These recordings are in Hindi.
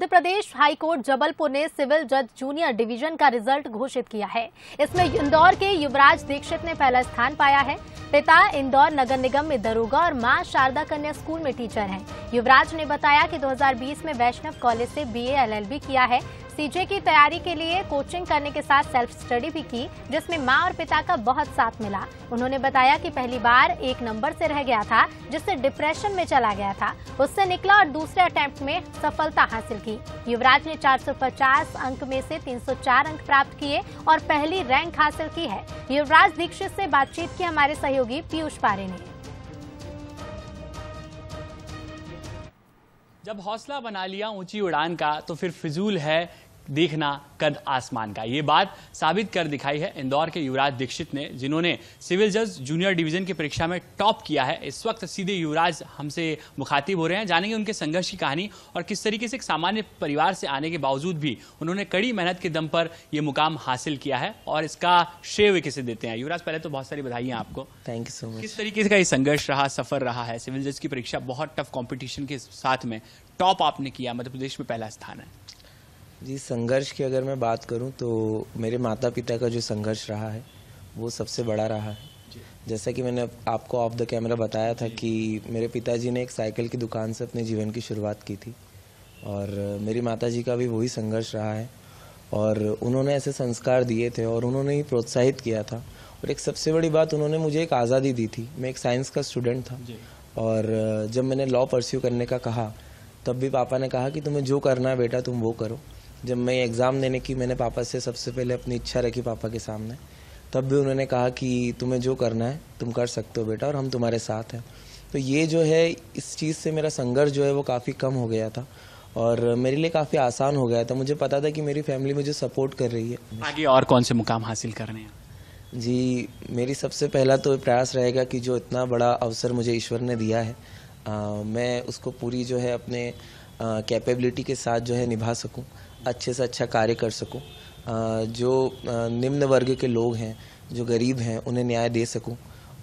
मध्य प्रदेश हाईकोर्ट जबलपुर ने सिविल जज जूनियर डिवीजन का रिजल्ट घोषित किया है। इसमें इंदौर के युवराज दीक्षित ने पहला स्थान पाया है। पिता इंदौर नगर निगम में दरोगा और मां शारदा कन्या स्कूल में टीचर हैं। युवराज ने बताया कि 2020 में वैष्णव कॉलेज से BA LLB किया है। CJ की तैयारी के लिए कोचिंग करने के साथ सेल्फ स्टडी भी की, जिसमें मां और पिता का बहुत साथ मिला। उन्होंने बताया कि पहली बार 1 नंबर से रह गया था, जिससे डिप्रेशन में चला गया था। उससे निकला और दूसरे अटेम्प्ट में सफलता हासिल की। युवराज ने 450 अंक में से 304 अंक प्राप्त किए और पहली रैंक हासिल की है। युवराज दीक्षित से बातचीत की हमारे सहयोगी पीयूष पारे ने। जब हौसला बना लिया ऊंची उड़ान का तो फिर फिजूल है देखना कद आसमान का। ये बात साबित कर दिखाई है इंदौर के युवराज दीक्षित ने, जिन्होंने सिविल जज जूनियर डिवीजन की परीक्षा में टॉप किया है। इस वक्त सीधे युवराज हमसे मुखातिब हो रहे हैं। जानेंगे उनके संघर्ष की कहानी और किस तरीके से एक सामान्य परिवार से आने के बावजूद भी उन्होंने कड़ी मेहनत के दम पर यह मुकाम हासिल किया है और इसका श्रेय वे किसे देते हैं। युवराज, पहले तो बहुत सारी बधाइयां आपको। Thank you so much. किस तरीके का ये संघर्ष रहा, सफर रहा है? सिविल जज की परीक्षा बहुत टफ कॉम्पिटिशन के साथ में टॉप आपने किया, मध्य प्रदेश में पहला स्थान है। जी, संघर्ष की अगर मैं बात करूं तो मेरे माता पिता का जो संघर्ष रहा है वो सबसे बड़ा रहा है। जैसा कि मैंने आपको ऑफ द कैमरा बताया था कि मेरे पिताजी ने एक साइकिल की दुकान से अपने जीवन की शुरुआत की थी और मेरी माताजी का भी वही संघर्ष रहा है और उन्होंने ऐसे संस्कार दिए थे और उन्होंने ही प्रोत्साहित किया था। और एक सबसे बड़ी बात, उन्होंने मुझे एक आज़ादी दी थी। मैं एक साइंस का स्टूडेंट था और जब मैंने लॉ परस्यू करने का कहा तब भी पापा ने कहा कि तुम्हें जो करना है बेटा तुम वो करो। जब मैं एग्ज़ाम देने की मैंने पापा से सबसे पहले अपनी इच्छा रखी पापा के सामने, तब भी उन्होंने कहा कि तुम्हें जो करना है तुम कर सकते हो बेटा और हम तुम्हारे साथ हैं। तो ये जो है, इस चीज़ से मेरा संघर्ष जो है वो काफ़ी कम हो गया था और मेरे लिए काफ़ी आसान हो गया था। मुझे पता था कि मेरी फैमिली मुझे सपोर्ट कर रही है। आगे और कौन से मुकाम हासिल करने हैं? जी, मेरी सबसे पहला तो प्रयास रहेगा कि जो इतना बड़ा अवसर मुझे ईश्वर ने दिया है मैं उसको पूरी जो है अपने कैपेबिलिटी के साथ जो है निभा सकूं, अच्छे से अच्छा कार्य कर सकूं, जो निम्न वर्ग के लोग हैं, जो गरीब हैं, उन्हें न्याय दे सकूं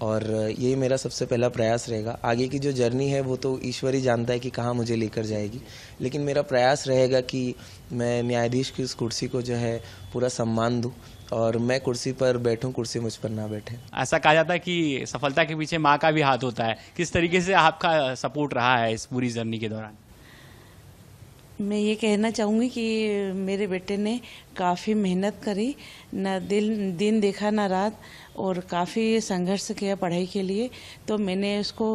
और यही मेरा सबसे पहला प्रयास रहेगा। आगे की जो जर्नी है वो तो ईश्वर ही जानता है कि कहाँ मुझे लेकर जाएगी, लेकिन मेरा प्रयास रहेगा कि मैं न्यायाधीश की उस कुर्सी को जो है पूरा सम्मान दूं और मैं कुर्सी पर बैठूं, कुर्सी मुझ पर ना बैठे। ऐसा कहा जाता है कि सफलता के पीछे माँ का भी हाथ होता है। किस तरीके से आपका सपोर्ट रहा है इस पूरी जर्नी के दौरान? मैं ये कहना चाहूँगी कि मेरे बेटे ने काफ़ी मेहनत करी, न दिन देखा न रात, और काफ़ी संघर्ष किया पढ़ाई के लिए। तो मैंने उसको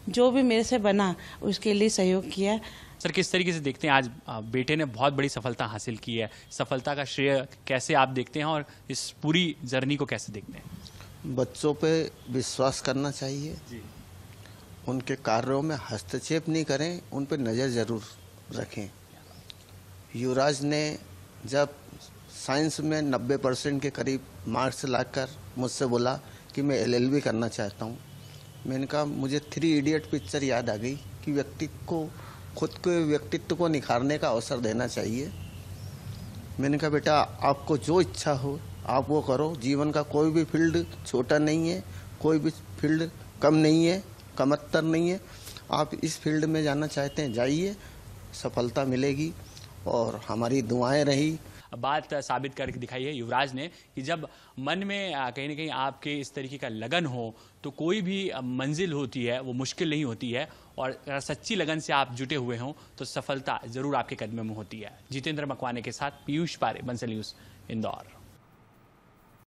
जो भी मेरे से बना उसके लिए सहयोग किया। सर, किस तरीके से देखते हैं आज बेटे ने बहुत बड़ी सफलता हासिल की है? सफलता का श्रेय कैसे आप देखते हैं और इस पूरी जर्नी को कैसे देखते हैं? बच्चों पे विश्वास करना चाहिए जी। उनके कार्यों में हस्तक्षेप नहीं करें, उन पे नज़र ज़रूर रखें। युवराज ने जब साइंस में 90% के करीब मार्क्स लाकर मुझसे बोला कि मैं LLB करना चाहता हूँ, मैंने कहा मुझे 3 इडियट पिक्चर याद आ गई कि व्यक्ति को खुद के व्यक्तित्व को निखारने का अवसर देना चाहिए। मैंने कहा बेटा आपको जो इच्छा हो आप वो करो। जीवन का कोई भी फील्ड छोटा नहीं है, कोई भी फील्ड कम नहीं है, कमतर नहीं है। आप इस फील्ड में जाना चाहते हैं जाइए, सफलता मिलेगी और हमारी दुआएं रही। बात साबित करके दिखाई है युवराज ने कि जब मन में कहीं ना कहीं आपके इस तरीके का लगन हो तो कोई भी मंजिल होती है वो मुश्किल नहीं होती है और सच्ची लगन से आप जुटे हुए हों तो सफलता जरूर आपके कदमों में होती है। जितेंद्र मकवाने के साथ पीयूष पारे, बंसल न्यूज़, इंदौर।